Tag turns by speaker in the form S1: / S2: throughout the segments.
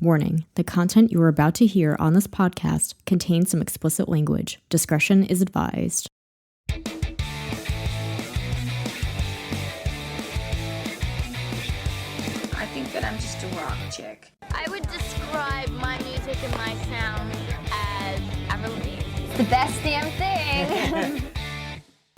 S1: Warning, the content you are about to hear on this podcast contains some explicit language. Discretion is advised.
S2: I think that I'm just a rock chick.
S3: I would describe my music and my sound as Avril Lavigne.
S4: It's the best damn thing.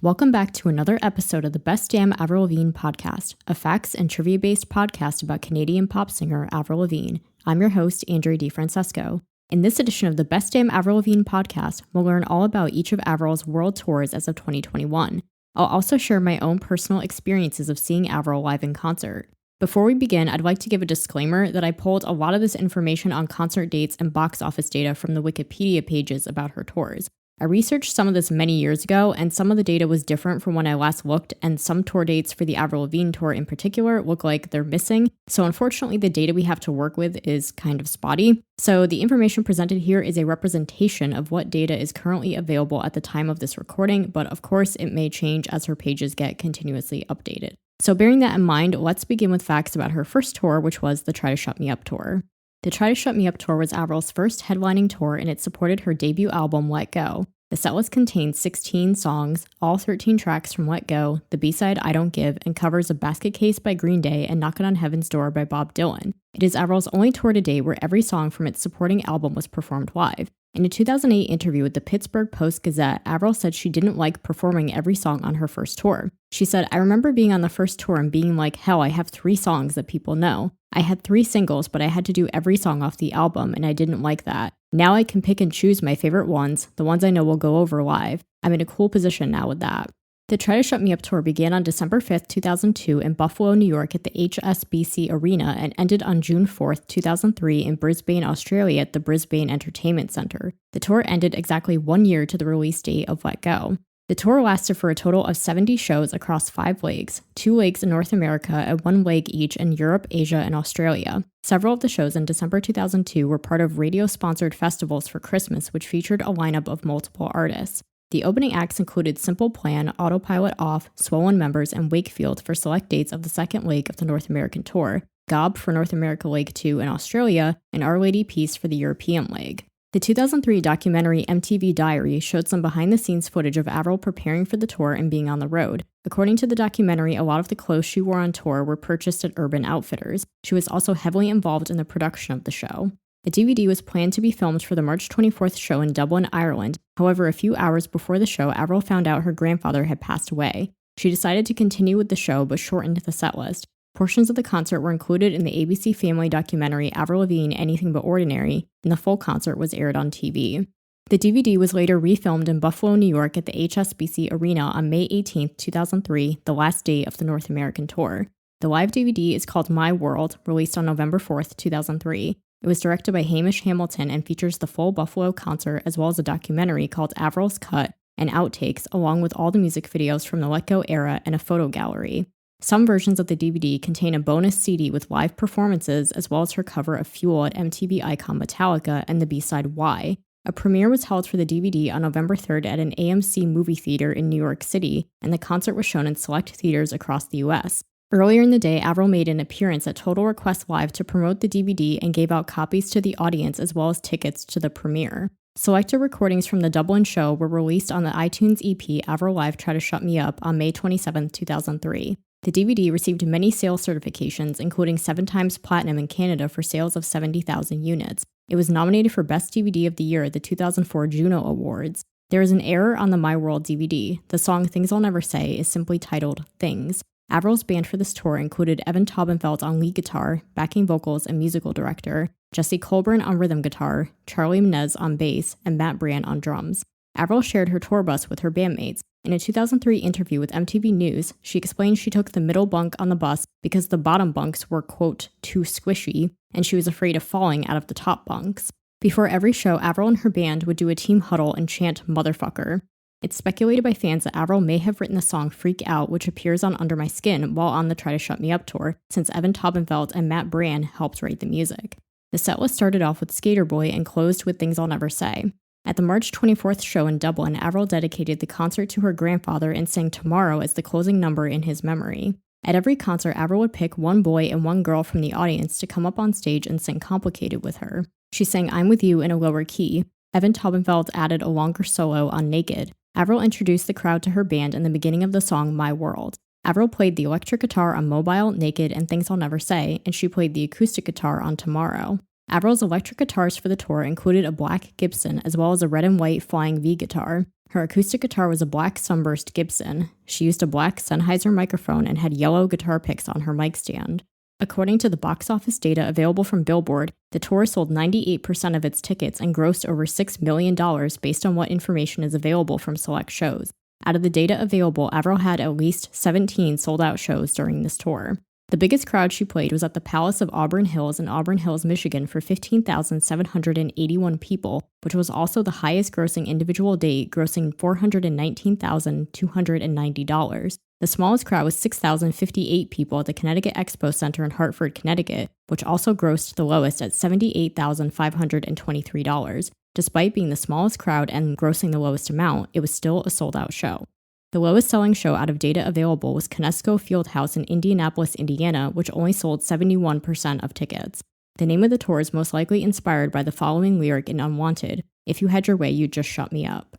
S1: Welcome back to another episode of the Best Damn Avril Lavigne podcast, a facts and trivia-based podcast about Canadian pop singer Avril Lavigne. I'm your host, Andrea DiFrancesco. In this edition of the Best Damn Avril Lavigne podcast, we'll learn all about each of Avril's world tours as of 2021. I'll also share my own personal experiences of seeing Avril live in concert. Before we begin, I'd like to give a disclaimer that I pulled a lot of this information on concert dates and box office data from the Wikipedia pages about her tours. I researched some of this many years ago, and some of the data was different from when I last looked, and some tour dates for the Avril Lavigne tour in particular look like they're missing, so unfortunately the data we have to work with is kind of spotty. So the information presented here is a representation of what data is currently available at the time of this recording, but of course it may change as her pages get continuously updated. So bearing that in mind, let's begin with facts about her first tour, which was the Try to Shut Me Up tour. The Try to Shut Me Up tour was Avril's first headlining tour, and it supported her debut album, Let Go. The setlist contains 16 songs, all 13 tracks from Let Go, the B-side I Don't Give, and covers A Basket Case by Green Day and Knockin' on Heaven's Door by Bob Dylan. It is Avril's only tour to date where every song from its supporting album was performed live. In a 2008 interview with the Pittsburgh Post-Gazette, Avril said she didn't like performing every song on her first tour. She said, "I remember being on the first tour and being like, hell, I have 3 songs that people know. I had 3 singles, but I had to do every song off the album, and I didn't like that. Now I can pick and choose my favorite ones, the ones I know will go over live. I'm in a cool position now with that." The Try to Shut Me Up tour began on December 5th, 2002 in Buffalo, New York at the HSBC Arena and ended on June 4th, 2003 in Brisbane, Australia at the Brisbane Entertainment Centre. The tour ended exactly 1 year to the release date of Let Go. The tour lasted for a total of 70 shows across 5 legs, 2 legs in North America and 1 leg each in Europe, Asia, and Australia. Several of the shows in December 2002 were part of radio-sponsored festivals for Christmas, which featured a lineup of multiple artists. The opening acts included Simple Plan, Autopilot Off, Swollen Members, and Wakefield for select dates of the second leg of the North American tour, Gob for North America Leg 2 in Australia, and Our Lady Peace for the European leg. The 2003 documentary MTV Diary showed some behind-the-scenes footage of Avril preparing for the tour and being on the road. According to the documentary, a lot of the clothes she wore on tour were purchased at Urban Outfitters. She was also heavily involved in the production of the show. The DVD was planned to be filmed for the March 24th show in Dublin, Ireland. However, a few hours before the show, Avril found out her grandfather had passed away. She decided to continue with the show, but shortened the setlist. Portions of the concert were included in the ABC Family documentary Avril Lavigne Anything But Ordinary, and the full concert was aired on TV. The DVD was later refilmed in Buffalo, New York at the HSBC Arena on May 18, 2003, the last day of the North American tour. The live DVD is called My World, released on November 4, 2003. It was directed by Hamish Hamilton and features the full Buffalo concert as well as a documentary called Avril's Cut and Outtakes, along with all the music videos from the Let Go era and a photo gallery. Some versions of the DVD contain a bonus CD with live performances as well as her cover of Fuel at MTV icon Metallica and the B-side Why. A premiere was held for the DVD on November 3rd at an AMC movie theater in New York City, and the concert was shown in select theaters across the US. Earlier in the day, Avril made an appearance at Total Request Live to promote the DVD and gave out copies to the audience as well as tickets to the premiere. Selected recordings from the Dublin show were released on the iTunes EP Avril Live Try to Shut Me Up on May 27, 2003. The DVD received many sales certifications, including 7 times platinum in Canada for sales of 70,000 units. It was nominated for Best DVD of the Year at the 2004 Juno Awards. There is an error on the My World DVD. The song Things I'll Never Say is simply titled Things. Avril's band for this tour included Evan Taubenfeld on lead guitar, backing vocals and musical director, Jesse Colburn on rhythm guitar, Charlie Menez on bass, and Matt Brand on drums. Avril shared her tour bus with her bandmates. In a 2003 interview with MTV News, she explained she took the middle bunk on the bus because the bottom bunks were, quote, too squishy, and she was afraid of falling out of the top bunks. Before every show, Avril and her band would do a team huddle and chant motherfucker. It's speculated by fans that Avril may have written the song Freak Out, which appears on Under My Skin while on the Try to Shut Me Up tour, since Evan Taubenfeld and Matt Brand helped write the music. The setlist started off with Skater Boy and closed with Things I'll Never Say. At the March 24th show in Dublin, Avril dedicated the concert to her grandfather and sang Tomorrow as the closing number in his memory. At every concert, Avril would pick one boy and one girl from the audience to come up on stage and sing Complicated with her. She sang I'm With You in a lower key. Evan Taubenfeld added a longer solo on Naked. Avril introduced the crowd to her band in the beginning of the song My World. Avril played the electric guitar on Mobile, Naked, and Things I'll Never Say, and she played the acoustic guitar on Tomorrow. Avril's electric guitars for the tour included a black Gibson as well as a red and white Flying V guitar. Her acoustic guitar was a black Sunburst Gibson. She used a black Sennheiser microphone and had yellow guitar picks on her mic stand. According to the box office data available from Billboard, the tour sold 98% of its tickets and grossed over $6 million based on what information is available from select shows. Out of the data available, Avril had at least 17 sold-out shows during this tour. The biggest crowd she played was at the Palace of Auburn Hills in Auburn Hills, Michigan for 15,781 people, which was also the highest-grossing individual date, grossing $419,290. The smallest crowd was 6,058 people at the Connecticut Expo Center in Hartford, Connecticut, which also grossed the lowest at $78,523. Despite being the smallest crowd and grossing the lowest amount, it was still a sold-out show. The lowest-selling show out of data available was Conesco Fieldhouse in Indianapolis, Indiana, which only sold 71% of tickets. The name of the tour is most likely inspired by the following lyric in Unwanted: "If you had your way, you'd just shut me up."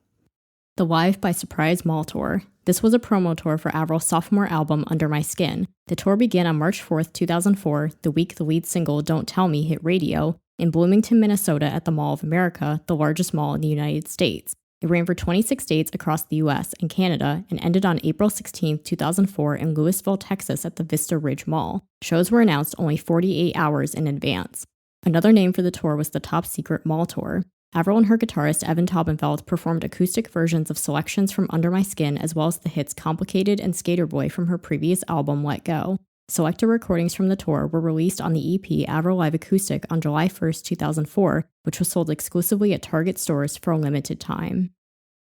S1: The Live by Surprise Mall Tour. This was a promo tour for Avril's sophomore album, Under My Skin. The tour began on March 4th, 2004, the week the lead single, Don't Tell Me, hit radio, in Bloomington, Minnesota at the Mall of America, the largest mall in the United States. It ran for 26 dates across the US and Canada and ended on April 16, 2004 in Louisville, Texas at the Vista Ridge Mall. Shows were announced only 48 hours in advance. Another name for the tour was the Top Secret Mall Tour. Avril and her guitarist Evan Taubenfeld performed acoustic versions of selections from Under My Skin as well as the hits Complicated and Skater Boy from her previous album Let Go. Selected recordings from the tour were released on the EP Avril Live Acoustic on July 1, 2004, which was sold exclusively at Target stores for a limited time.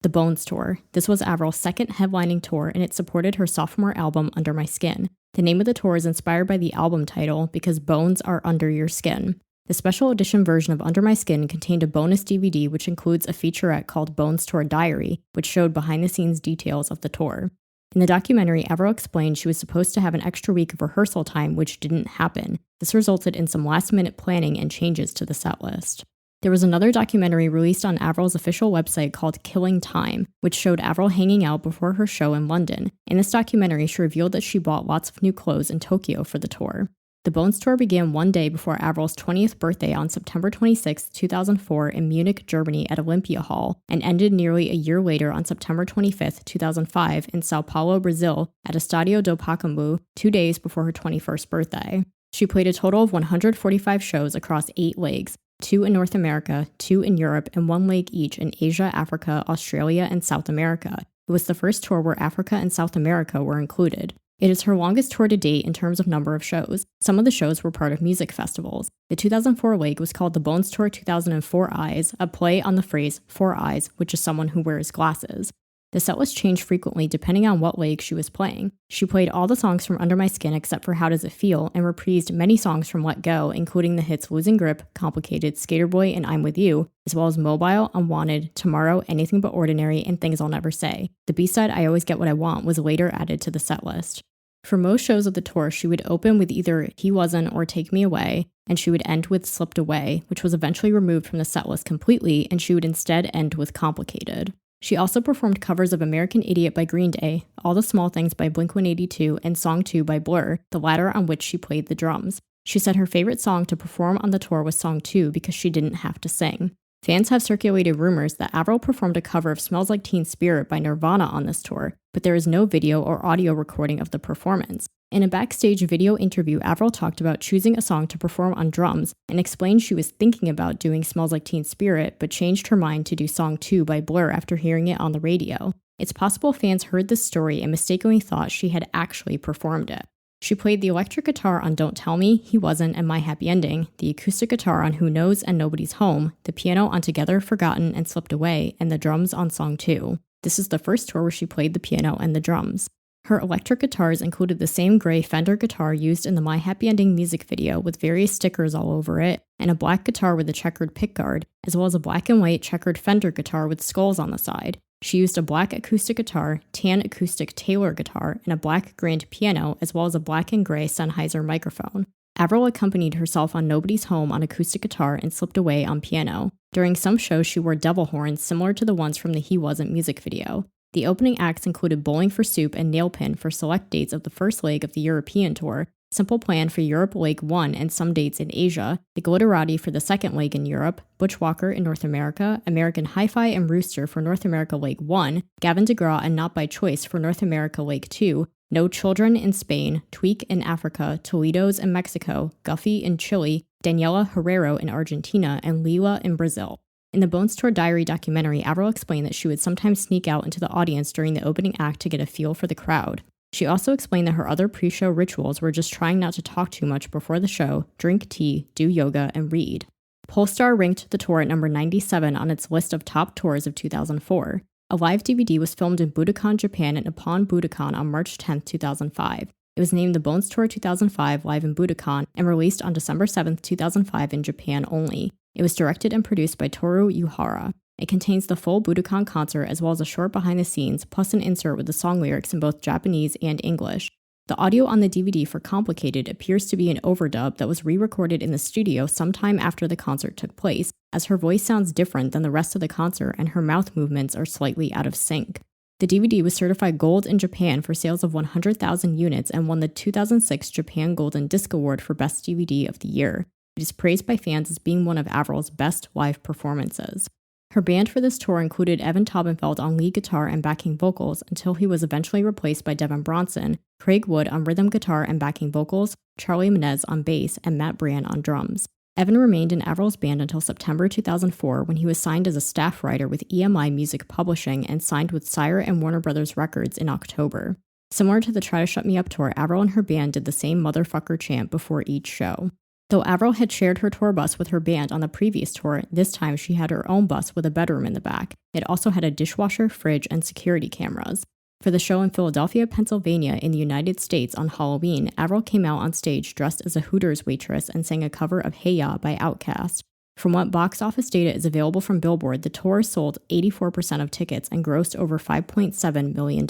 S1: The Bones Tour. This was Avril's second headlining tour, and it supported her sophomore album Under My Skin. The name of the tour is inspired by the album title because bones are under your skin. The special edition version of Under My Skin contained a bonus DVD which includes a featurette called Bones Tour Diary, which showed behind-the-scenes details of the tour. In the documentary, Avril explained she was supposed to have an extra week of rehearsal time, which didn't happen. This resulted in some last-minute planning and changes to the set list. There was another documentary released on Avril's official website called Killing Time, which showed Avril hanging out before her show in London. In this documentary, she revealed that she bought lots of new clothes in Tokyo for the tour. The Bones Tour began one day before Avril's 20th birthday on September 26, 2004 in Munich, Germany at Olympia Hall, and ended nearly a year later on September 25, 2005 in Sao Paulo, Brazil at Estádio do Pacaembu, 2 days before her 21st birthday. She played a total of 145 shows across 8 legs, 2 in North America, 2 in Europe, and 1 leg each in Asia, Africa, Australia, and South America. It was the first tour where Africa and South America were included. It is her longest tour to date in terms of number of shows. Some of the shows were part of music festivals. The 2004 leg was called the Bones Tour 2004 Eyes, a play on the phrase 4 eyes, which is someone who wears glasses. The set list changed frequently depending on what leg she was playing. She played all the songs from Under My Skin except for How Does It Feel, and reprised many songs from Let Go, including the hits Losing Grip, Complicated, Skater Boy, and I'm With You, as well as Mobile, Unwanted, Tomorrow, Anything But Ordinary, and Things I'll Never Say. The B-side I Always Get What I Want was later added to the set list. For most shows of the tour, she would open with either He Wasn't or Take Me Away, and she would end with Slipped Away, which was eventually removed from the set list completely, and she would instead end with Complicated. She also performed covers of American Idiot by Green Day, All the Small Things by Blink-182, and Song 2 by Blur, the latter on which she played the drums. She said her favorite song to perform on the tour was Song 2 because she didn't have to sing. Fans have circulated rumors that Avril performed a cover of Smells Like Teen Spirit by Nirvana on this tour, but there is no video or audio recording of the performance. In a backstage video interview, Avril talked about choosing a song to perform on drums and explained she was thinking about doing Smells Like Teen Spirit, but changed her mind to do Song 2 by Blur after hearing it on the radio. It's possible fans heard this story and mistakenly thought she had actually performed it. She played the electric guitar on Don't Tell Me, He Wasn't, and My Happy Ending, the acoustic guitar on Who Knows and Nobody's Home, the piano on Together, Forgotten, and Slipped Away, and the drums on Song 2. This is the first tour where she played the piano and the drums. Her electric guitars included the same gray Fender guitar used in the My Happy Ending music video with various stickers all over it, and a black guitar with a checkered pickguard, as well as a black and white checkered Fender guitar with skulls on the side. She used a black acoustic guitar, tan acoustic Taylor guitar, and a black grand piano, as well as a black and gray Sennheiser microphone. Avril accompanied herself on Nobody's Home on acoustic guitar and Slipped Away on piano. During some shows, she wore devil horns similar to the ones from the He Wasn't music video. The opening acts included Bowling for Soup and Nailpin for select dates of the first leg of the European tour, Simple Plan for Europe Leg 1 and some dates in Asia, the Glitterati for the second leg in Europe, Butchwalker in North America, American Hi-Fi and Rooster for North America Leg 1, Gavin DeGraw and Not By Choice for North America Leg 2, No Children in Spain, Tweak in Africa, Toledo's in Mexico, Guffey in Chile, Daniela Herrero in Argentina, and Lila in Brazil. In the Bones Tour Diary documentary, Avril explained that she would sometimes sneak out into the audience during the opening act to get a feel for the crowd. She also explained that her other pre-show rituals were just trying not to talk too much before the show, drink tea, do yoga, and read. Polestar ranked the tour at number 97 on its list of top tours of 2004. A live DVD was filmed in Budokan, Japan at Nippon Budokan on March 10, 2005. It was named the Bones Tour 2005 Live in Budokan and released on December 7, 2005 in Japan only. It was directed and produced by Toru Yuhara. It contains the full Budokan concert as well as a short behind the scenes, plus an insert with the song lyrics in both Japanese and English. The audio on the DVD for Complicated appears to be an overdub that was re-recorded in the studio sometime after the concert took place, as her voice sounds different than the rest of the concert and her mouth movements are slightly out of sync. The DVD was certified gold in Japan for sales of 100,000 units and won the 2006 Japan Golden Disc Award for Best DVD of the Year. It is praised by fans as being one of Avril's best live performances. Her band for this tour included Evan Taubenfeld on lead guitar and backing vocals until he was eventually replaced by Devin Bronson, Craig Wood on rhythm guitar and backing vocals, Charlie Menez on bass, and Matt Brand on drums. Evan remained in Avril's band until September 2004 when he was signed as a staff writer with EMI Music Publishing and signed with Sire and Warner Brothers Records in October. Similar to the Try to Shut Me Up tour, Avril and her band did the same motherfucker chant before each show. Though Avril had shared her tour bus with her band on the previous tour, this time she had her own bus with a bedroom in the back. It also had a dishwasher, fridge, and security cameras. For the show in Philadelphia, Pennsylvania in the United States on Halloween, Avril came out on stage dressed as a Hooters waitress and sang a cover of Hey Ya by Outkast. From what box office data is available from Billboard, the tour sold 84% of tickets and grossed over $5.7 million.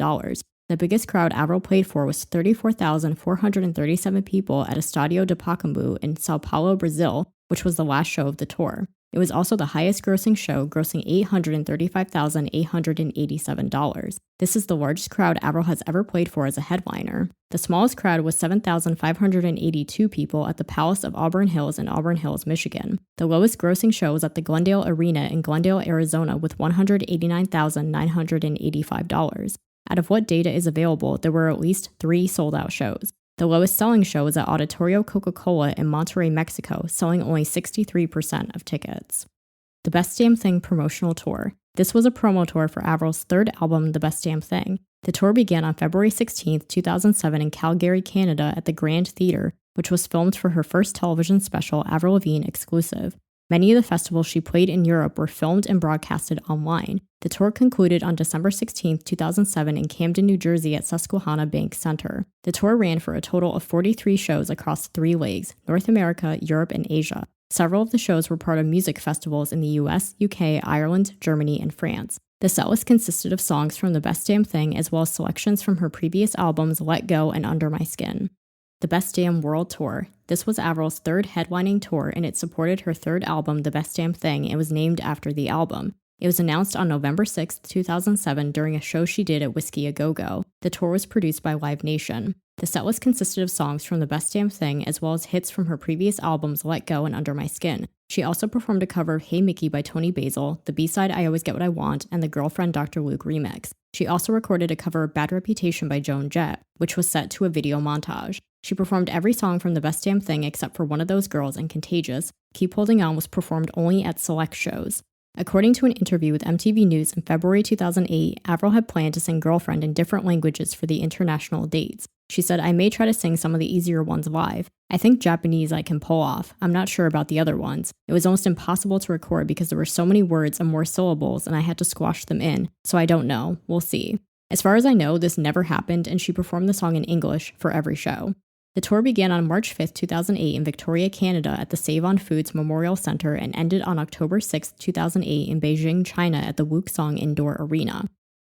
S1: The biggest crowd Avril played for was 34,437 people at Estádio de Pacaembu in Sao Paulo, Brazil, which was the last show of the tour. It was also the highest-grossing show, grossing $835,887. This is the largest crowd Avril has ever played for as a headliner. The smallest crowd was 7,582 people at the Palace of Auburn Hills in Auburn Hills, Michigan. The lowest-grossing show was at the Glendale Arena in Glendale, Arizona, with $189,985. Out of what data is available, there were at least 3 sold-out shows. The lowest-selling show was at Auditorio Coca-Cola in Monterrey, Mexico, selling only 63% of tickets. The Best Damn Thing promotional tour. This was a promo tour for Avril's third album, The Best Damn Thing. The tour began on February 16, 2007 in Calgary, Canada at the Grand Theatre, which was filmed for her first television special, Avril Lavigne Exclusive. Many of the festivals she played in Europe were filmed and broadcasted online. The tour concluded on December 16, 2007 in Camden, New Jersey at Susquehanna Bank Center. The tour ran for a total of 43 shows across 3 legs, North America, Europe, and Asia. Several of the shows were part of music festivals in the US, UK, Ireland, Germany, and France. The setlist consisted of songs from The Best Damn Thing as well as selections from her previous albums Let Go and Under My Skin. The Best Damn World Tour. This was Avril's third headlining tour, and it supported her third album, The Best Damn Thing, and was named after the album. It was announced on November 6, 2007 during a show she did at Whiskey A Go Go. The tour was produced by Live Nation. The setlist consisted of songs from The Best Damn Thing as well as hits from her previous albums Let Go and Under My Skin. She also performed a cover of Hey Mickey by Tony Basil, the B-side I Always Get What I Want, and the Girlfriend Dr. Luke remix. She also recorded a cover of Bad Reputation by Joan Jett, which was set to a video montage. She performed every song from The Best Damn Thing except for One of Those Girls and Contagious. Keep Holding On was performed only at select shows. According to an interview with MTV News in February 2008, Avril had planned to sing Girlfriend in different languages for the international dates. She said, I may try to sing some of the easier ones live. I think Japanese I can pull off. I'm not sure about the other ones. It was almost impossible to record because there were so many words and more syllables and I had to squash them in, so I don't know. We'll see. As far as I know, this never happened and she performed the song in English for every show. The tour began on March 5, 2008 in Victoria, Canada at the Save on Foods Memorial Center and ended on October 6, 2008 in Beijing, China at the Wuxong Indoor Arena.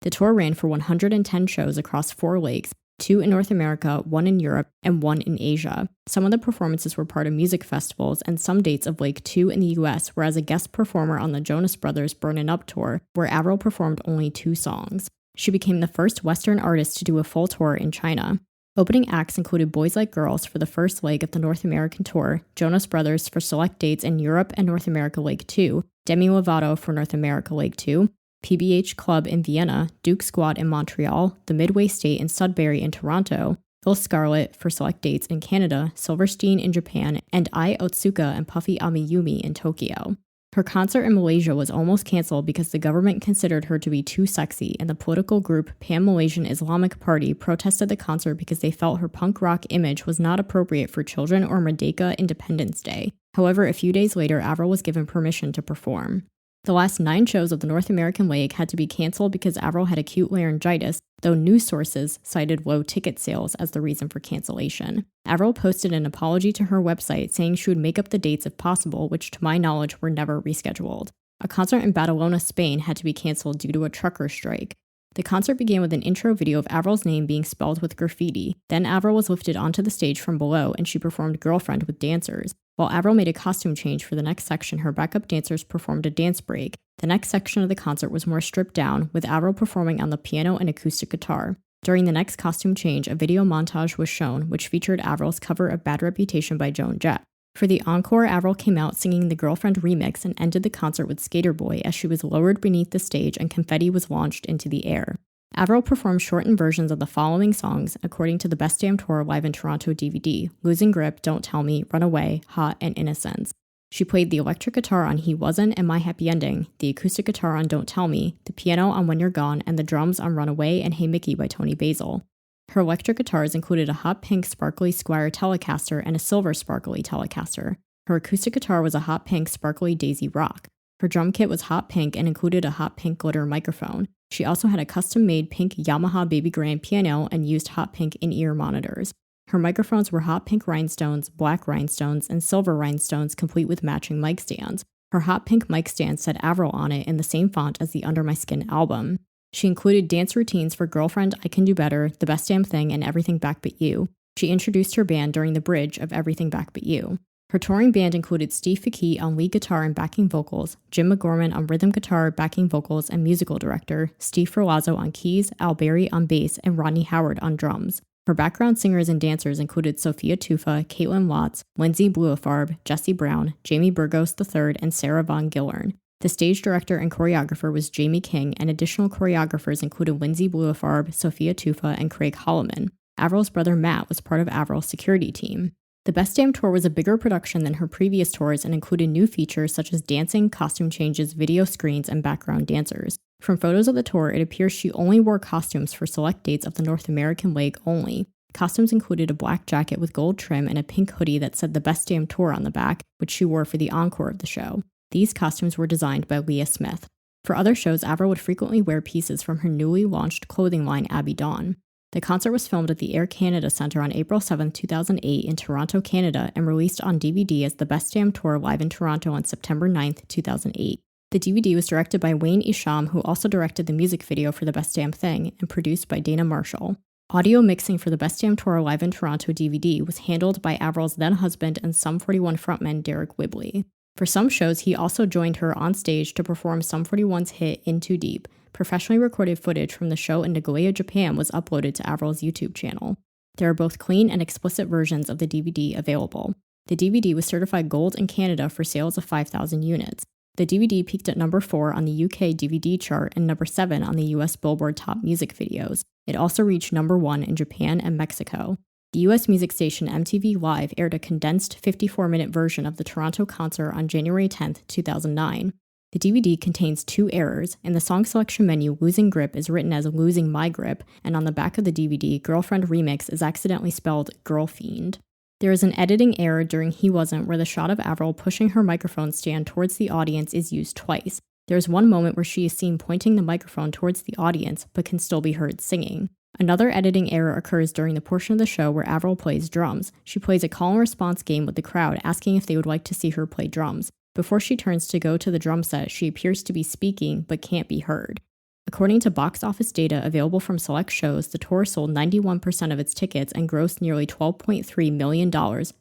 S1: The tour ran for 110 shows across 4 lakes, 2 in North America, 1 in Europe, and 1 in Asia. Some of the performances were part of music festivals and some dates of Lake 2 in the US were as a guest performer on the Jonas Brothers' Burnin' Up tour, where Avril performed only 2 songs. She became the first Western artist to do a full tour in China. Opening acts included Boys Like Girls for the first leg of the North American tour, Jonas Brothers for select dates in Europe and North America Leg 2, Demi Lovato for North America Leg 2, PBH Club in Vienna, Duke Squad in Montreal, the Midway State in Sudbury in Toronto, Il Scarlet for select dates in Canada, Silverstein in Japan, and Ai Otsuka and Puffy Amiyumi in Tokyo. Her concert in Malaysia was almost cancelled because the government considered her to be too sexy, and the political group Pan-Malaysian Islamic Party protested the concert because they felt her punk rock image was not appropriate for children or Merdeka Independence Day. However, a few days later, Avril was given permission to perform. The last 9 shows of the North American leg had to be cancelled because Avril had acute laryngitis, though news sources cited low ticket sales as the reason for cancellation. Avril posted an apology to her website saying she would make up the dates if possible, which to my knowledge were never rescheduled. A concert in Badalona, Spain had to be cancelled due to a trucker strike. The concert began with an intro video of Avril's name being spelled with graffiti. Then Avril was lifted onto the stage from below and she performed Girlfriend with dancers. While Avril made a costume change for the next section, her backup dancers performed a dance break. The next section of the concert was more stripped down, with Avril performing on the piano and acoustic guitar. During the next costume change, a video montage was shown, which featured Avril's cover of Bad Reputation by Joan Jett. For the encore, Avril came out singing the Girlfriend remix and ended the concert with Skater Boy as she was lowered beneath the stage and confetti was launched into the air. Avril performed shortened versions of the following songs according to the Best Damn Tour Live in Toronto DVD: Losing Grip, Don't Tell Me, Runaway, Hot, and Innocence. She played the electric guitar on He Wasn't and My Happy Ending, the acoustic guitar on Don't Tell Me, the piano on When You're Gone, and the drums on Runaway and Hey Mickey by Tony Basil. Her electric guitars included a hot pink sparkly Squier Telecaster and a silver sparkly Telecaster. Her acoustic guitar was a hot pink sparkly Daisy Rock. Her drum kit was hot pink and included a hot pink glitter microphone. She also had a custom-made pink Yamaha Baby Grand piano and used hot pink in-ear monitors. Her microphones were hot pink rhinestones, black rhinestones, and silver rhinestones complete with matching mic stands. Her hot pink mic stand said Avril on it in the same font as the Under My Skin album. She included dance routines for Girlfriend, I Can Do Better, The Best Damn Thing, and Everything Back But You. She introduced her band during the bridge of Everything Back But You. Her touring band included Steve Faki on lead guitar and backing vocals, Jim McGorman on rhythm guitar, backing vocals, and musical director, Steve Ferlazzo on keys, Al Berry on bass, and Rodney Howard on drums. Her background singers and dancers included Sophia Tufa, Caitlin Watts, Lindsay Bluefarb, Jesse Brown, Jamie Burgos III, and Sarah Von Gillern. The stage director and choreographer was Jamie King, and additional choreographers included Lindsay Bluefarb, Sophia Tufa, and Craig Holloman. Avril's brother Matt was part of Avril's security team. The Best Damn Tour was a bigger production than her previous tours and included new features such as dancing, costume changes, video screens, and background dancers. From photos of the tour, it appears she only wore costumes for select dates of the North American leg only. Costumes included a black jacket with gold trim and a pink hoodie that said The Best Damn Tour on the back, which she wore for the encore of the show. These costumes were designed by Leah Smith. For other shows, Avril would frequently wear pieces from her newly launched clothing line, Abby Dawn. The concert was filmed at the Air Canada Centre on April 7, 2008 in Toronto, Canada, and released on DVD as The Best Damn Tour Live in Toronto on September 9, 2008. The DVD was directed by Wayne Isham, who also directed the music video for The Best Damn Thing, and produced by Dana Marshall. Audio mixing for The Best Damn Tour Live in Toronto DVD was handled by Avril's then-husband and Sum 41 frontman Derek Whibley. For some shows, he also joined her on stage to perform Sum 41's hit In Too Deep. Professionally recorded footage from the show in Nagoya, Japan was uploaded to Avril's YouTube channel. There are both clean and explicit versions of the DVD available. The DVD was certified gold in Canada for sales of 5,000 units. The DVD peaked at number 4 on the UK DVD chart and number 7 on the US Billboard Top Music Videos. It also reached number 1 in Japan and Mexico. The US music station MTV Live aired a condensed 54-minute version of the Toronto concert on January 10, 2009. The DVD contains 2 errors. In the song selection menu, Losing Grip is written as Losing My Grip, and on the back of the DVD, Girlfriend Remix is accidentally spelled Girl Fiend. There is an editing error during He Wasn't where the shot of Avril pushing her microphone stand towards the audience is used twice. There is one moment where she is seen pointing the microphone towards the audience, but can still be heard singing. Another editing error occurs during the portion of the show where Avril plays drums. She plays a call and response game with the crowd, asking if they would like to see her play drums. Before she turns to go to the drum set, she appears to be speaking, but can't be heard. According to box office data available from select shows, the tour sold 91% of its tickets and grossed nearly $12.3 million,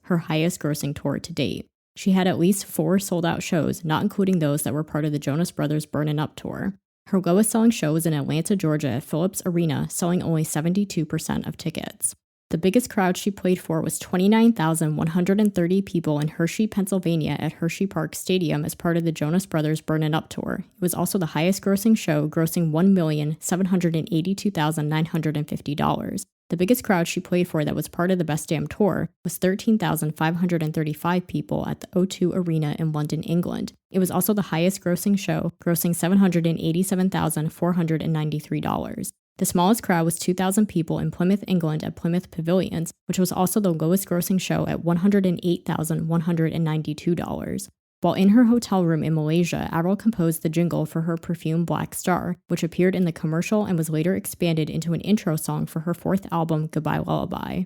S1: her highest grossing tour to date. She had at least 4 sold-out shows, not including those that were part of the Jonas Brothers Burnin' Up tour. Her lowest-selling show was in Atlanta, Georgia at Phillips Arena, selling only 72% of tickets. The biggest crowd she played for was 29,130 people in Hershey, Pennsylvania at Hershey Park Stadium as part of the Jonas Brothers Burnin' Up tour. It was also the highest grossing show, grossing $1,782,950. The biggest crowd she played for that was part of the Best Damn tour was 13,535 people at the O2 Arena in London, England. It was also the highest grossing show, grossing $787,493. The smallest crowd was 2,000 people in Plymouth, England at Plymouth Pavilions, which was also the lowest grossing show at $108,192. While in her hotel room in Malaysia, Avril composed the jingle for her perfume Black Star, which appeared in the commercial and was later expanded into an intro song for her 4th album, Goodbye Lullaby.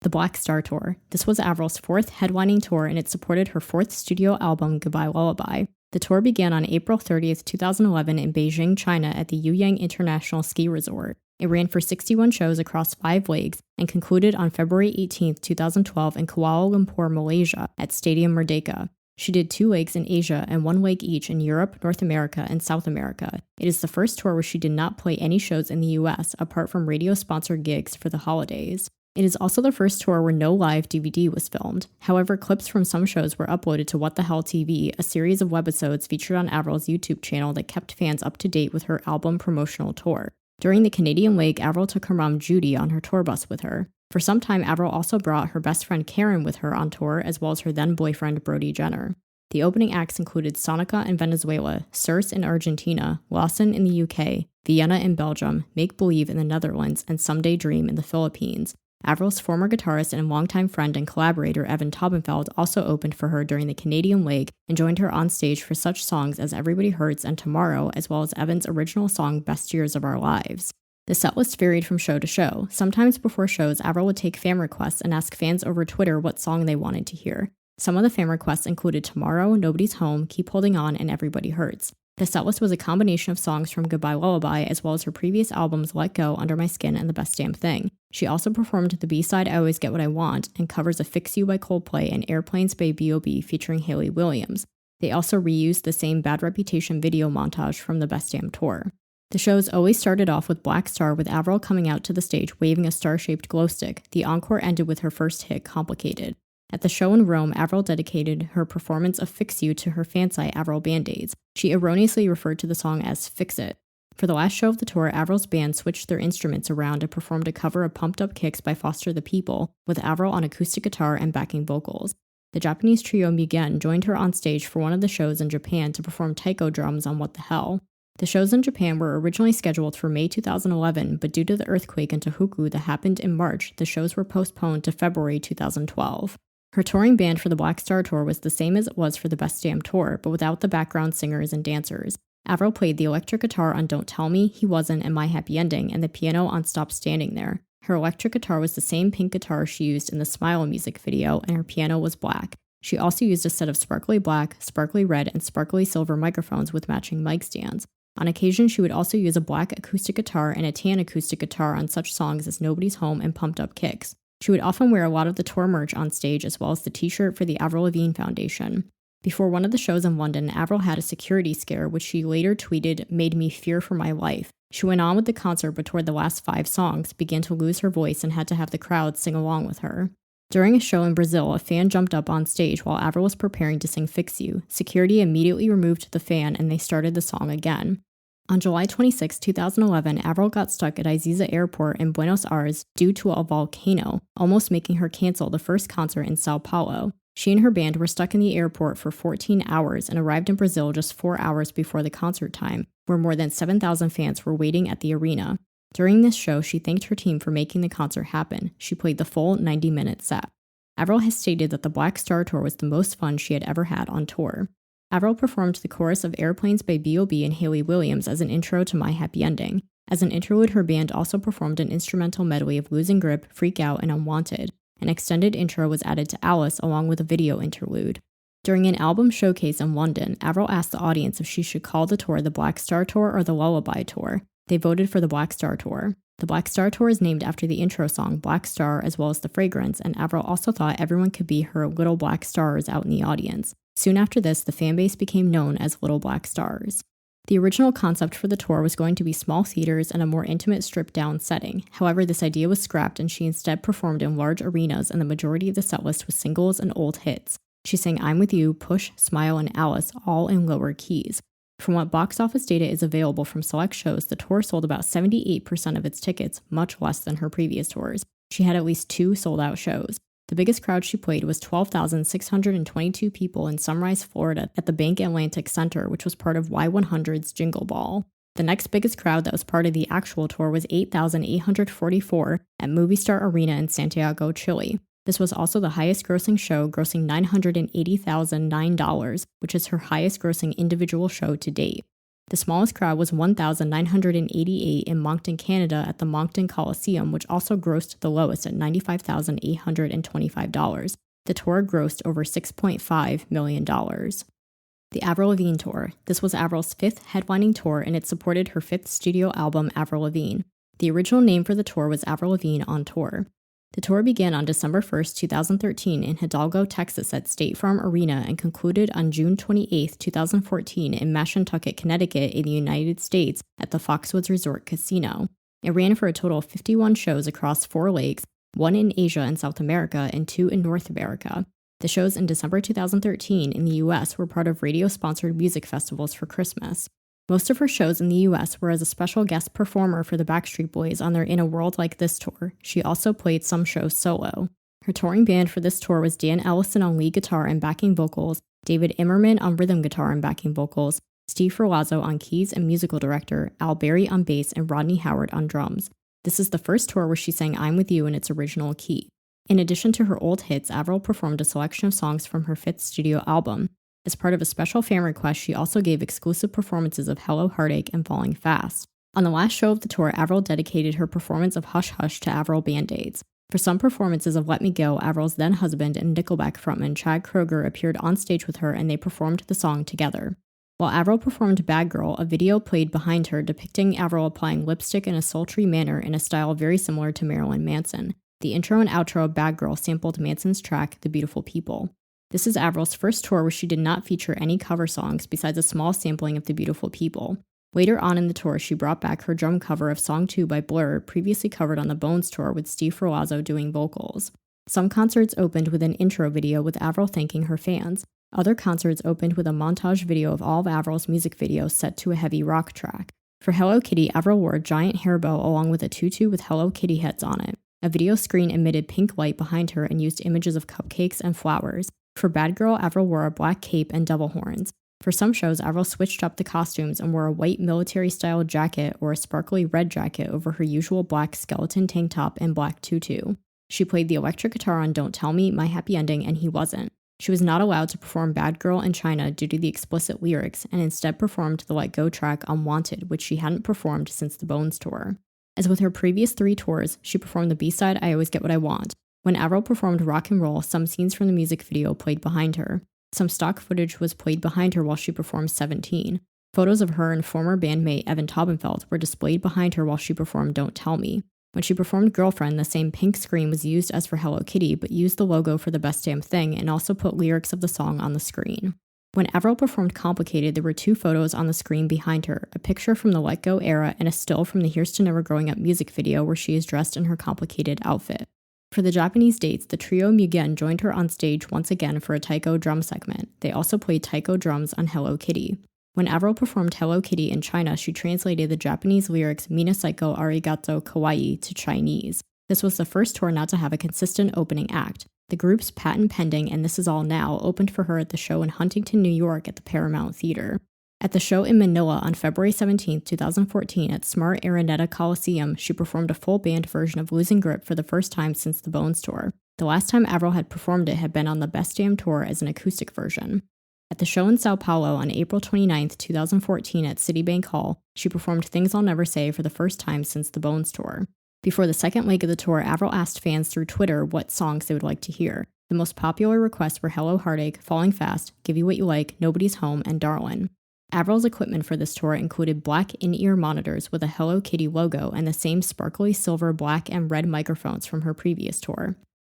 S1: The Black Star Tour. This was Avril's 4th headlining tour, and it supported her 4th studio album, Goodbye Lullaby. The tour began on April 30th, 2011 in Beijing, China at the Yuyang International Ski Resort. It ran for 61 shows across 5 legs and concluded on February 18th, 2012 in Kuala Lumpur, Malaysia at Stadium Merdeka. She did 2 legs in Asia and 1 leg each in Europe, North America, and South America. It is the first tour where she did not play any shows in the US apart from radio-sponsored gigs for the holidays. It is also the first tour where no live DVD was filmed. However, clips from some shows were uploaded to What the Hell TV, a series of webisodes featured on Avril's YouTube channel that kept fans up to date with her album promotional tour. During the Canadian leg, Avril took her mom Judy on her tour bus with her. For some time, Avril also brought her best friend Karen with her on tour, as well as her then-boyfriend Brody Jenner. The opening acts included Sonica in Venezuela, Circe in Argentina, Lawson in the UK, Vienna in Belgium, Make Believe in the Netherlands, and Someday Dream in the Philippines. Avril's former guitarist and longtime friend and collaborator Evan Taubenfeld also opened for her during the Canadian leg and joined her on stage for such songs as Everybody Hurts and Tomorrow, as well as Evan's original song Best Years of Our Lives. The setlist varied from show to show. Sometimes before shows, Avril would take fan requests and ask fans over Twitter what song they wanted to hear. Some of the fan requests included Tomorrow, Nobody's Home, Keep Holding On, and Everybody Hurts. The setlist was a combination of songs from Goodbye Lullaby as well as her previous albums Let Go, Under My Skin, and The Best Damn Thing. She also performed the B-side I Always Get What I Want and covers of Fix You by Coldplay and Airplanes by B.O.B. featuring Hayley Williams. They also reused the same Bad Reputation video montage from the Best Damn tour. The shows always started off with Black Star, with Avril coming out to the stage waving a star-shaped glow stick. The encore ended with her first hit, Complicated. At the show in Rome, Avril dedicated her performance of Fix You to her fan site, Avril Band-Aids. She erroneously referred to the song as Fix It. For the last show of the tour, Avril's band switched their instruments around and performed a cover of Pumped Up Kicks by Foster the People, with Avril on acoustic guitar and backing vocals. The Japanese trio Mugen joined her on stage for one of the shows in Japan to perform taiko drums on What the Hell. The shows in Japan were originally scheduled for May 2011, but due to the earthquake in Tohoku that happened in March, the shows were postponed to February 2012. Her touring band for the Black Star Tour was the same as it was for the Best Damn Tour, but without the background singers and dancers. Avril played the electric guitar on Don't Tell Me, He Wasn't, and My Happy Ending, and the piano on Stop Standing There. Her electric guitar was the same pink guitar she used in the Smile music video, and her piano was black. She also used a set of sparkly black, sparkly red, and sparkly silver microphones with matching mic stands. On occasion, she would also use a black acoustic guitar and a tan acoustic guitar on such songs as Nobody's Home and Pumped Up Kicks. She would often wear a lot of the tour merch on stage, as well as the t-shirt for the Avril Lavigne Foundation. Before one of the shows in London, Avril had a security scare, which she later tweeted made me fear for my life. She went on with the concert, but toward the last 5 songs, began to lose her voice and had to have the crowd sing along with her. During a show in Brazil, a fan jumped up on stage while Avril was preparing to sing Fix You. Security immediately removed the fan and they started the song again. On July 26, 2011, Avril got stuck at Ezeiza Airport in Buenos Aires due to a volcano, almost making her cancel the first concert in Sao Paulo. She and her band were stuck in the airport for 14 hours and arrived in Brazil just 4 hours before the concert time, where more than 7,000 fans were waiting at the arena. During this show, she thanked her team for making the concert happen. She played the full 90-minute set. Avril has stated that the Black Star Tour was the most fun she had ever had on tour. Avril performed the chorus of Airplanes by B.O.B. and Hayley Williams as an intro to My Happy Ending. As an interlude, her band also performed an instrumental medley of Losing Grip, Freak Out, and Unwanted. An extended intro was added to Alice along with a video interlude. During an album showcase in London, Avril asked the audience if she should call the tour the Black Star Tour or the Lullaby Tour. They voted for the Black Star Tour. The Black Star Tour is named after the intro song Black Star as well as the fragrance, and Avril also thought everyone could be her little black stars out in the audience. Soon after this, the fanbase became known as Little Black Stars. The original concept for the tour was going to be small theaters and a more intimate stripped-down setting. However, this idea was scrapped and she instead performed in large arenas, and the majority of the setlist was singles and old hits. She sang I'm With You, Push, Smile, and Alice, all in lower keys. From what box office data is available from select shows, the tour sold about 78% of its tickets, much less than her previous tours. She had at least 2 sold-out shows. The biggest crowd she played was 12,622 people in Sunrise, Florida at the Bank Atlantic Center, which was part of Y100's Jingle Ball. The next biggest crowd that was part of the actual tour was 8,844 at Movistar Arena in Santiago, Chile. This was also the highest grossing show, grossing $980,009, which is her highest grossing individual show to date. The smallest crowd was 1,988 in Moncton, Canada at the Moncton Coliseum, which also grossed the lowest at $95,825. The tour grossed over $6.5 million. The Avril Lavigne Tour. This was Avril's 5th headlining tour, and it supported her 5th studio album, Avril Lavigne. The original name for the tour was Avril Lavigne on Tour. The tour began on December 1st, 2013 in Hidalgo, Texas at State Farm Arena and concluded on June 28, 2014 in Mashantucket, Connecticut in the United States at the Foxwoods Resort Casino. It ran for a total of 51 shows across 4 lakes, 1 in Asia and South America and 2 in North America. The shows in December 2013 in the US were part of radio-sponsored music festivals for Christmas. Most of her shows in the US were as a special guest performer for the Backstreet Boys on their In a World Like This tour. She also played some shows solo. Her touring band for this tour was Dan Ellison on lead guitar and backing vocals, David Immerman on rhythm guitar and backing vocals, Steve Ferlazzo on keys and musical director, Al Berry on bass, and Rodney Howard on drums. This is the first tour where she sang I'm With You in its original key. In addition to her old hits, Avril performed a selection of songs from her 5th studio album. As part of a special fan request, she also gave exclusive performances of Hello Heartache and Falling Fast. On the last show of the tour, Avril dedicated her performance of Hush Hush to Avril Band-Aids. For some performances of Let Me Go, Avril's then-husband and Nickelback frontman Chad Kroeger appeared on stage with her and they performed the song together. While Avril performed Bad Girl, a video played behind her depicting Avril applying lipstick in a sultry manner in a style very similar to Marilyn Manson. The intro and outro of Bad Girl sampled Manson's track, The Beautiful People. This is Avril's first tour where she did not feature any cover songs besides a small sampling of The Beautiful People. Later on in the tour, she brought back her drum cover of Song 2 by Blur, previously covered on the Bones tour with Steve Ferlazzo doing vocals. Some concerts opened with an intro video with Avril thanking her fans. Other concerts opened with a montage video of all of Avril's music videos set to a heavy rock track. For Hello Kitty, Avril wore a giant hair bow along with a tutu with Hello Kitty heads on it. A video screen emitted pink light behind her and used images of cupcakes and flowers. For Bad Girl, Avril wore a black cape and devil horns. For some shows, Avril switched up the costumes and wore a white military-style jacket or a sparkly red jacket over her usual black skeleton tank top and black tutu. She played the electric guitar on Don't Tell Me, My Happy Ending, and He Wasn't. She was not allowed to perform Bad Girl in China due to the explicit lyrics and instead performed the Let Go track on Wanted, which she hadn't performed since the Bones tour. As with her previous 3 tours, she performed the B-side I Always Get What I Want. When Avril performed Rock and Roll, some scenes from the music video played behind her. Some stock footage was played behind her while she performed 17. Photos of her and former bandmate Evan Taubenfeld were displayed behind her while she performed Don't Tell Me. When she performed Girlfriend, the same pink screen was used as for Hello Kitty, but used the logo for The Best Damn Thing and also put lyrics of the song on the screen. When Avril performed Complicated, there were 2 photos on the screen behind her, a picture from the Let Go era and a still from the Here's to Never Growing Up music video where she is dressed in her complicated outfit. For the Japanese dates, the trio Mugen joined her on stage once again for a taiko drum segment. They also played taiko drums on Hello Kitty. When Avril performed Hello Kitty in China, she translated the Japanese lyrics Minasaiko Arigato Kawaii to Chinese. This was the first tour not to have a consistent opening act. The group's Patent Pending and This Is All Now opened for her at the show in Huntington, New York at the Paramount Theater. At the show in Manila on February 17, 2014 at Smart Araneta Coliseum, she performed a full band version of Losing Grip for the first time since the Bones tour. The last time Avril had performed it had been on the Best Damn tour as an acoustic version. At the show in Sao Paulo on April 29, 2014 at Citibank Hall, she performed Things I'll Never Say for the first time since the Bones tour. Before the second leg of the tour, Avril asked fans through Twitter what songs they would like to hear. The most popular requests were Hello Heartache, Falling Fast, Give You What You Like, Nobody's Home, and Darlin'. Avril's equipment for this tour included black in-ear monitors with a Hello Kitty logo and the same sparkly silver, black, and red microphones from her previous tour.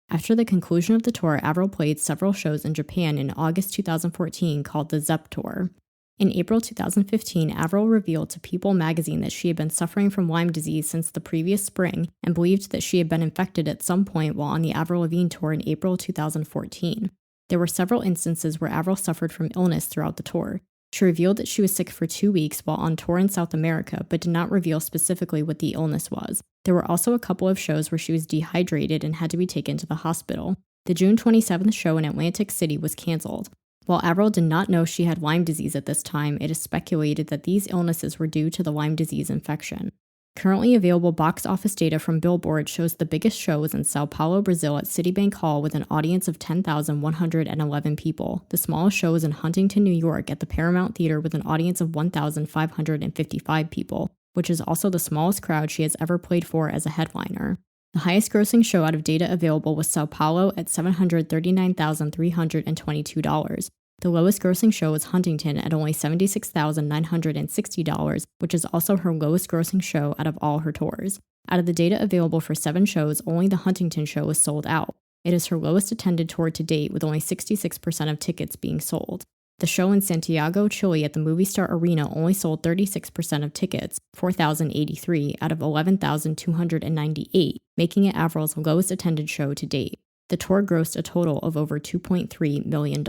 S1: After the conclusion of the tour, Avril played several shows in Japan in August 2014 called the ZEP Tour. In April 2015, Avril revealed to People magazine that she had been suffering from Lyme disease since the previous spring and believed that she had been infected at some point while on the Avril Lavigne tour in April 2014. There were several instances where Avril suffered from illness throughout the tour. She revealed that she was sick for 2 weeks while on tour in South America, but did not reveal specifically what the illness was. There were also a couple of shows where she was dehydrated and had to be taken to the hospital. The June 27th show in Atlantic City was canceled. While Avril did not know she had Lyme disease at this time, it is speculated that these illnesses were due to the Lyme disease infection. Currently available box office data from Billboard shows the biggest show was in Sao Paulo, Brazil at Citibank Hall with an audience of 10,111 people. The smallest show was in Huntington, New York at the Paramount Theater with an audience of 1,555 people, which is also the smallest crowd she has ever played for as a headliner. The highest grossing show out of data available was Sao Paulo at $739,322. The lowest grossing show was Huntington at only $76,960, which is also her lowest grossing show out of all her tours. Out of the data available for 7 shows, only the Huntington show was sold out. It is her lowest attended tour to date, with only 66% of tickets being sold. The show in Santiago, Chile at the Movie Star Arena only sold 36% of tickets, 4,083 out of 11,298, making it Avril's lowest attended show to date. The tour grossed a total of over $2.3 million.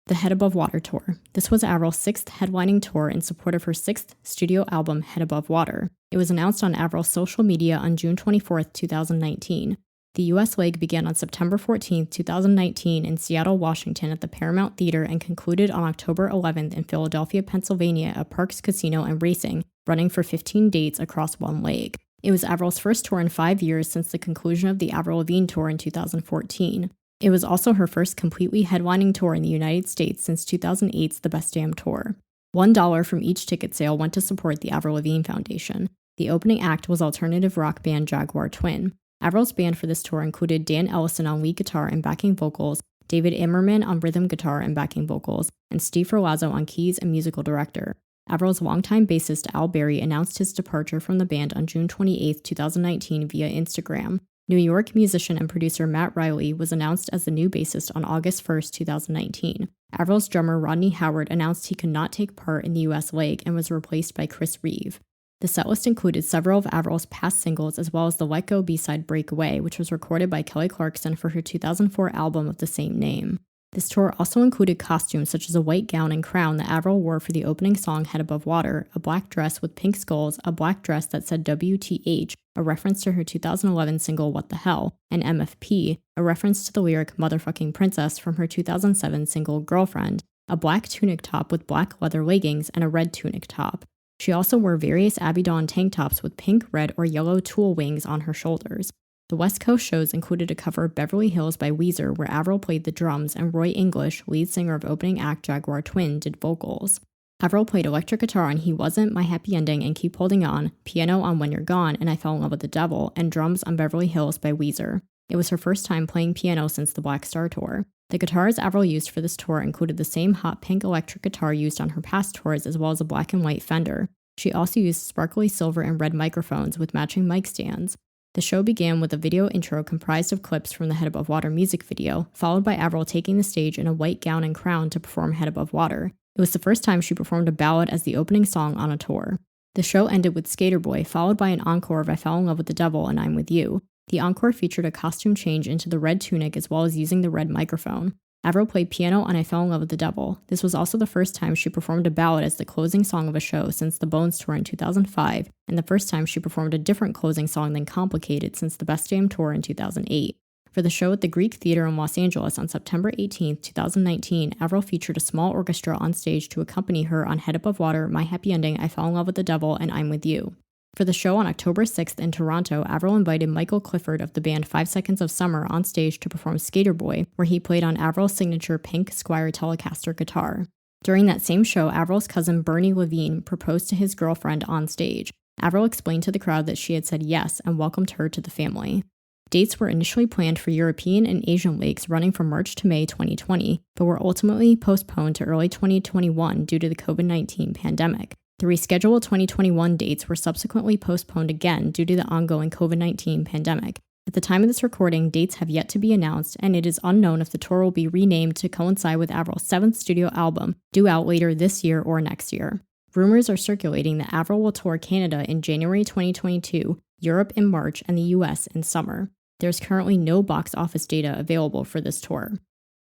S1: The Head Above Water Tour. This was Avril's 6th headlining tour in support of her 6th studio album, Head Above Water. It was announced on Avril's social media on June 24, 2019. The U.S. leg began on September 14, 2019 in Seattle, Washington at the Paramount Theater and concluded on October 11th in Philadelphia, Pennsylvania at Parks Casino and Racing, running for 15 dates across one leg. It was Avril's first tour in 5 years since the conclusion of the Avril Lavigne tour in 2014. It was also her first completely headlining tour in the United States since 2008's The Best Damn Tour. $1 from each ticket sale went to support the Avril Lavigne Foundation. The opening act was alternative rock band Jaguar Twin. Avril's band for this tour included Dan Ellison on lead guitar and backing vocals, David Immerman on rhythm guitar and backing vocals, and Steve Ferlazzo on keys and musical director. Avril's longtime bassist Al Berry announced his departure from the band on June 28, 2019 via Instagram. New York musician and producer Matt Riley was announced as the new bassist on August 1, 2019. Avril's drummer Rodney Howard announced he could not take part in the US leg and was replaced by Chris Reeve. The setlist included several of Avril's past singles as well as the Let Go B-side Breakaway, which was recorded by Kelly Clarkson for her 2004 album of the same name. This tour also included costumes such as a white gown and crown that Avril wore for the opening song Head Above Water, a black dress with pink skulls, a black dress that said WTH, a reference to her 2011 single What the Hell, and MFP, a reference to the lyric Motherfucking Princess from her 2007 single Girlfriend, a black tunic top with black leather leggings, and a red tunic top. She also wore various Abby Dawn tank tops with pink, red, or yellow tulle wings on her shoulders. The West Coast shows included a cover of Beverly Hills by Weezer where Avril played the drums and Roy English, lead singer of opening act Jaguar Twin, did vocals. Avril played electric guitar on He Wasn't, My Happy Ending, and Keep Holding On, piano on When You're Gone and I Fell in Love with the Devil, and drums on Beverly Hills by Weezer. It was her first time playing piano since the Black Star Tour. The guitars Avril used for this tour included the same hot pink electric guitar used on her past tours as well as a black and white Fender. She also used sparkly silver and red microphones with matching mic stands. The show began with a video intro comprised of clips from the Head Above Water music video, followed by Avril taking the stage in a white gown and crown to perform Head Above Water. It was the first time she performed a ballad as the opening song on a tour. The show ended with Skater Boy, followed by an encore of I Fell in Love with the Devil and I'm With You. The encore featured a costume change into the red tunic as well as using the red microphone. Avril played piano on I Fell in Love with the Devil. This was also the first time she performed a ballad as the closing song of a show since the Bones tour in 2005, and the first time she performed a different closing song than Complicated since the Best Damn tour in 2008. For the show at the Greek Theater in Los Angeles on September 18, 2019, Avril featured a small orchestra on stage to accompany her on Head Above Water, My Happy Ending, I Fell in Love with the Devil, and I'm With You. For the show on October 6th in Toronto, Avril invited Michael Clifford of the band 5 Seconds of Summer on stage to perform Skater Boy, where he played on Avril's signature pink Squier Telecaster guitar. During that same show, Avril's cousin Bernie Levine proposed to his girlfriend on stage. Avril explained to the crowd that she had said yes and welcomed her to the family. Dates were initially planned for European and Asian lakes running from March to May 2020, but were ultimately postponed to early 2021 due to the COVID-19 pandemic. The rescheduled 2021 dates were subsequently postponed again due to the ongoing COVID-19 pandemic. At the time of this recording, dates have yet to be announced, and it is unknown if the tour will be renamed to coincide with Avril's 7th studio album, due out later this year or next year. Rumors are circulating that Avril will tour Canada in January 2022, Europe in March, and the US in summer. There's currently no box office data available for this tour.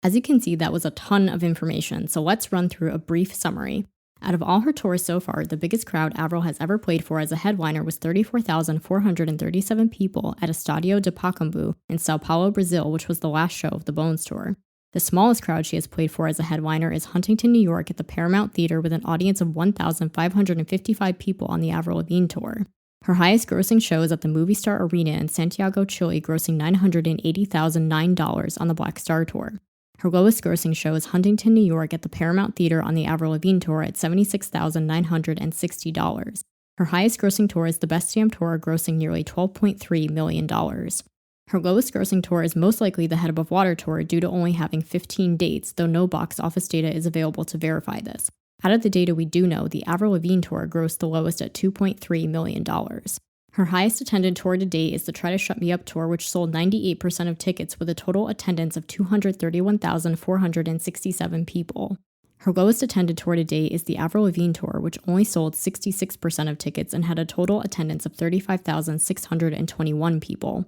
S1: As you can see, that was a ton of information, so let's run through a brief summary. Out of all her tours so far, the biggest crowd Avril has ever played for as a headliner was 34,437 people at Estádio de Pacaembu in Sao Paulo, Brazil, which was the last show of the Bones tour. The smallest crowd she has played for as a headliner is Huntington, New York at the Paramount Theater with an audience of 1,555 people on the Avril Lavigne tour. Her highest grossing show is at the Movie Star Arena in Santiago, Chile, grossing $980,009 on the Black Star Tour. Her lowest grossing show is Huntington, New York at the Paramount Theater on the Avril Lavigne tour at $76,960. Her highest grossing tour is the Best Damn Tour, grossing nearly $12.3 million. Her lowest grossing tour is most likely the Head Above Water tour due to only having 15 dates, though no box office data is available to verify this. Out of the data we do know, the Avril Lavigne tour grossed the lowest at $2.3 million. Her highest attended tour to date is the Try to Shut Me Up tour, which sold 98% of tickets with a total attendance of 231,467 people. Her lowest attended tour to date is the Avril Lavigne tour, which only sold 66% of tickets and had a total attendance of 35,621 people.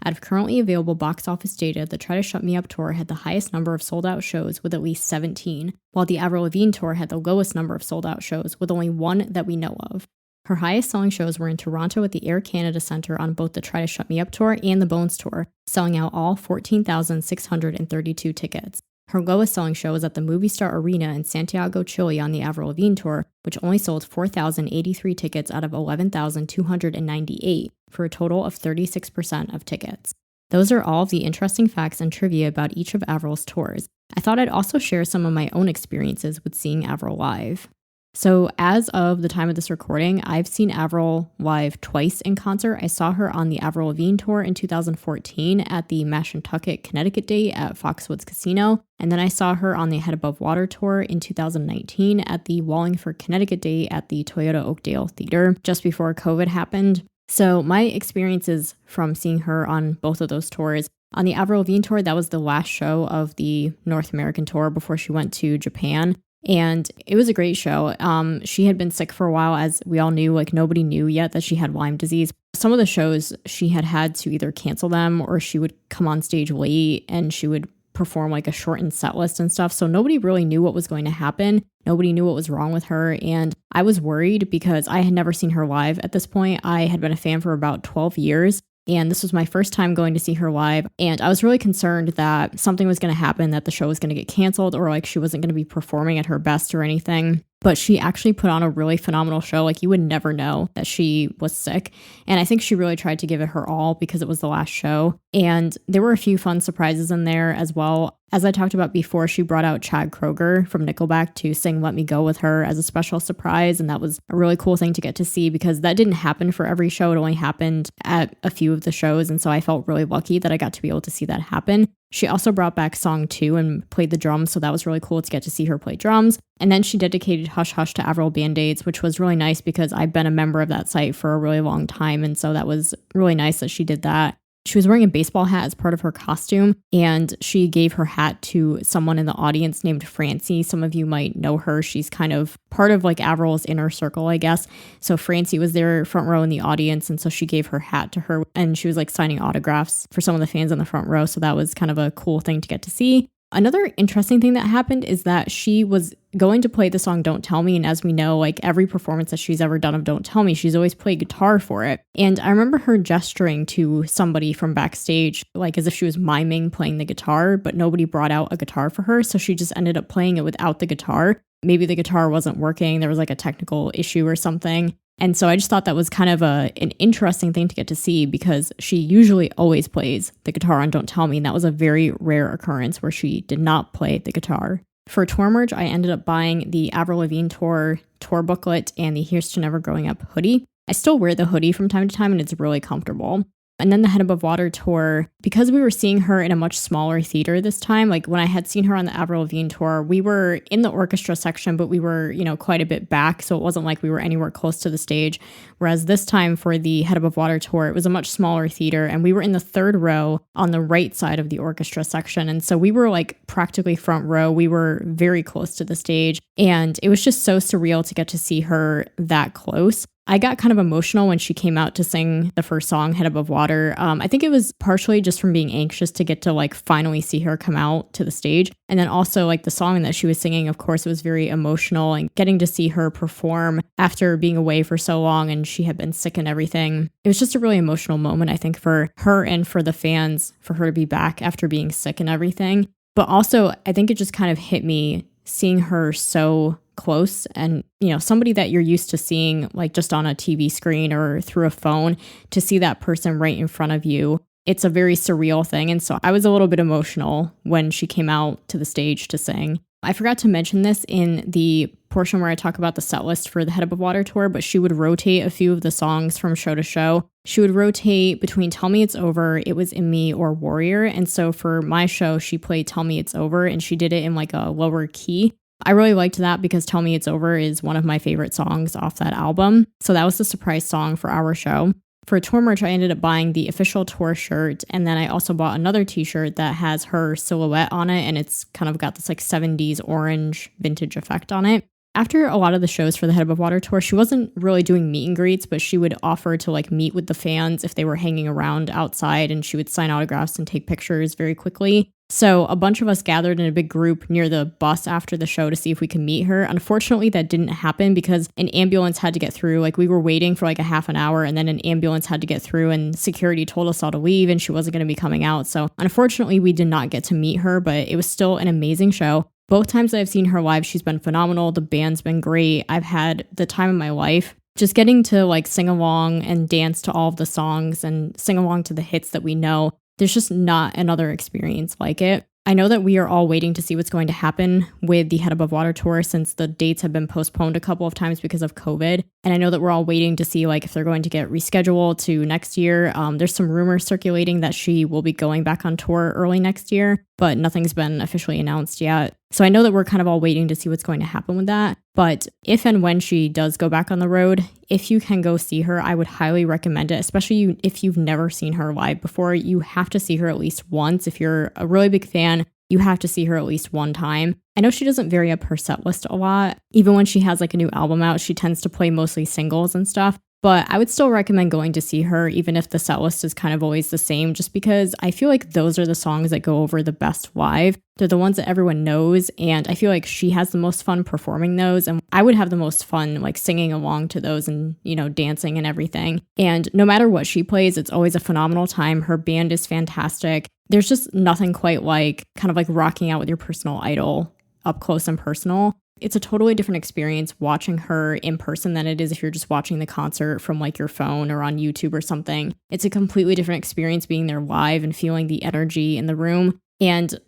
S1: Out of currently available box office data, the Try to Shut Me Up tour had the highest number of sold-out shows with at least 17, while the Avril Lavigne tour had the lowest number of sold-out shows with only one that we know of. Her highest selling shows were in Toronto at the Air Canada Centre on both the Try to Shut Me Up tour and the Bones tour, selling out all 14,632 tickets. Her lowest selling show was at the Movie Star Arena in Santiago, Chile on the Avril Lavigne tour, which only sold 4,083 tickets out of 11,298 for a total of 36% of tickets. Those are all of the interesting facts and trivia about each of Avril's tours. I thought I'd also share some of my own experiences with seeing Avril live. So as of the time of this recording, I've seen Avril live twice in concert. I saw her on the Avril Lavigne tour in 2014 at the Mashantucket, Connecticut date at Foxwoods Casino. And then I saw her on the Head Above Water tour in 2019 at the Wallingford, Connecticut date at the Toyota Oakdale Theater just before COVID happened. So my experiences from seeing her on both of those tours, on the Avril Lavigne tour, that was the last show of the North American tour before she went to Japan. And it was a great show. She had been sick for a while, as we all knew. Like, nobody knew yet that she had Lyme disease. Some of the shows, she had to either cancel them or she would come on stage late and she would perform like a shortened set list and stuff. So nobody really knew what was going to happen. Nobody knew what was wrong with her. And I was worried because I had never seen her live at this point. I had been a fan for about 12 years. And this was my first time going to see her live. And I was really concerned that something was going to happen, that the show was going to get canceled or like she wasn't going to be performing at her best or anything. But she actually put on a really phenomenal show. Like, you would never know that she was sick. And I think she really tried to give it her all because it was the last show. And there were a few fun surprises in there as well. As I talked about before, she brought out Chad Kroeger from Nickelback to sing Let Me Go with her as a special surprise. And that was a really cool thing to get to see because that didn't happen for every show. It only happened at a few of the shows. And so I felt really lucky that I got to be able to see that happen. She also brought back Song 2 and played the drums, so that was really cool to get to see her play drums. And then she dedicated Hush Hush to Avril Band-Aids, which was really nice because I've been a member of that site for a really long time, and so that was really nice that she did that. She was wearing a baseball hat as part of her costume, and she gave her hat to someone in the audience named Francie. Some of you might know her. She's kind of part of like Avril's inner circle, I guess. So Francie was there front row in the audience, and so she gave her hat to her, and she was like signing autographs for some of the fans in the front row. So that was kind of a cool thing to get to see. Another interesting thing that happened is that she was going to play the song Don't Tell Me. And as we know, like every performance that she's ever done of Don't Tell Me, she's always played guitar for it. And I remember her gesturing to somebody from backstage, like as if she was miming playing the guitar, but nobody brought out a guitar for her. So she just ended up playing it without the guitar. Maybe the guitar wasn't working. There was like a technical issue or something. And so I just thought that was kind of an interesting thing to get to see because she usually always plays the guitar on Don't Tell Me. And that was a very rare occurrence where she did not play the guitar. For tour merch, I ended up buying the Avril Lavigne tour booklet and the Here's to Never Growing Up hoodie. I still wear the hoodie from time to time and it's really comfortable. And then the Head Above Water tour, because we were seeing her in a much smaller theater this time, like when I had seen her on the Avril Lavigne tour, we were in the orchestra section, but we were, quite a bit back. So it wasn't like we were anywhere close to the stage. Whereas this time for the Head Above Water tour, it was a much smaller theater and we were in the third row on the right side of the orchestra section. And so we were like practically front row. We were very close to the stage and it was just so surreal to get to see her that close. I got kind of emotional when she came out to sing the first song, Head Above Water. I think it was partially just from being anxious to get to like finally see her come out to the stage. And then also like the song that she was singing, of course, it was very emotional and getting to see her perform after being away for so long and she had been sick and everything. It was just a really emotional moment, I think, for her and for the fans, for her to be back after being sick and everything. But also, I think it just kind of hit me seeing her so close and, somebody that you're used to seeing like just on a TV screen or through a phone, to see that person right in front of you. It's a very surreal thing. And so I was a little bit emotional when she came out to the stage to sing. I forgot to mention this in the portion where I talk about the set list for the Head Above Water tour, but she would rotate a few of the songs from show to show. She would rotate between Tell Me It's Over, It Was In Me, or Warrior. And so for my show, she played Tell Me It's Over and she did it in like a lower key. I really liked that because Tell Me It's Over is one of my favorite songs off that album. So that was the surprise song for our show. For tour merch, I ended up buying the official tour shirt. And then I also bought another t-shirt that has her silhouette on it. And it's kind of got this like 70s orange vintage effect on it. After a lot of the shows for the Head Above Water tour, she wasn't really doing meet and greets, but she would offer to like meet with the fans if they were hanging around outside, and she would sign autographs and take pictures very quickly. So a bunch of us gathered in a big group near the bus after the show to see if we could meet her. Unfortunately, that didn't happen because an ambulance had to get through. Like we were waiting for like a half an hour and then an ambulance had to get through and security told us all to leave and she wasn't going to be coming out. So unfortunately, we did not get to meet her, but it was still an amazing show. Both times that I've seen her live, she's been phenomenal. The band's been great. I've had the time of my life. Just getting to like sing along and dance to all of the songs and sing along to the hits that we know. There's just not another experience like it. I know that we are all waiting to see what's going to happen with the Head Above Water tour since the dates have been postponed a couple of times because of COVID. And I know that we're all waiting to see like if they're going to get rescheduled to next year. There's some rumors circulating that she will be going back on tour early next year, but nothing's been officially announced yet. So I know that we're kind of all waiting to see what's going to happen with that. But if and when she does go back on the road, if you can go see her, I would highly recommend it, especially if you've never seen her live before. You have to see her at least once. If you're a really big fan, you have to see her at least one time. I know she doesn't vary up her set list a lot. Even when she has like a new album out, she tends to play mostly singles and stuff. But I would still recommend going to see her, even if the set list is kind of always the same, just because I feel like those are the songs that go over the best live. They're the ones that everyone knows, and I feel like she has the most fun performing those, and I would have the most fun like singing along to those and, dancing and everything. And no matter what she plays, it's always a phenomenal time. Her band is fantastic. There's just nothing quite like kind of like rocking out with your personal idol up close and personal. It's a totally different experience watching her in person than it is if you're just watching the concert from like your phone or on YouTube or something. It's a completely different experience being there live and feeling the energy in the room. And,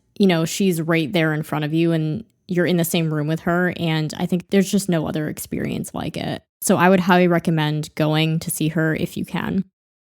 S1: she's right there in front of you and you're in the same room with her. And I think there's just no other experience like it. So I would highly recommend going to see her if you can.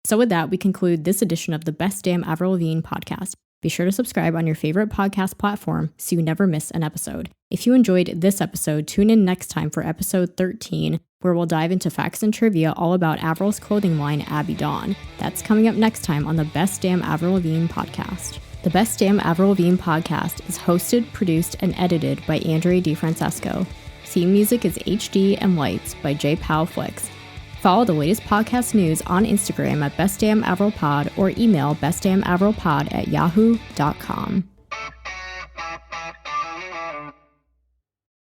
S1: So with that, we conclude this edition of the Best Damn Avril Lavigne podcast. Be sure to subscribe on your favorite podcast platform so you never miss an episode. If you enjoyed this episode, tune in next time for episode 13, where we'll dive into facts and trivia all about Avril's clothing line, Abby Dawn. That's coming up next time on the Best Damn Avril Lavigne podcast. The Best Damn Avril Lavigne podcast is hosted, produced, and edited by Andrea DiFrancesco. Theme music is HD and Lights by J. Powell Flicks. Follow the latest podcast news on Instagram at bestdamnavrilpod or email bestdamnavrilpod@yahoo.com.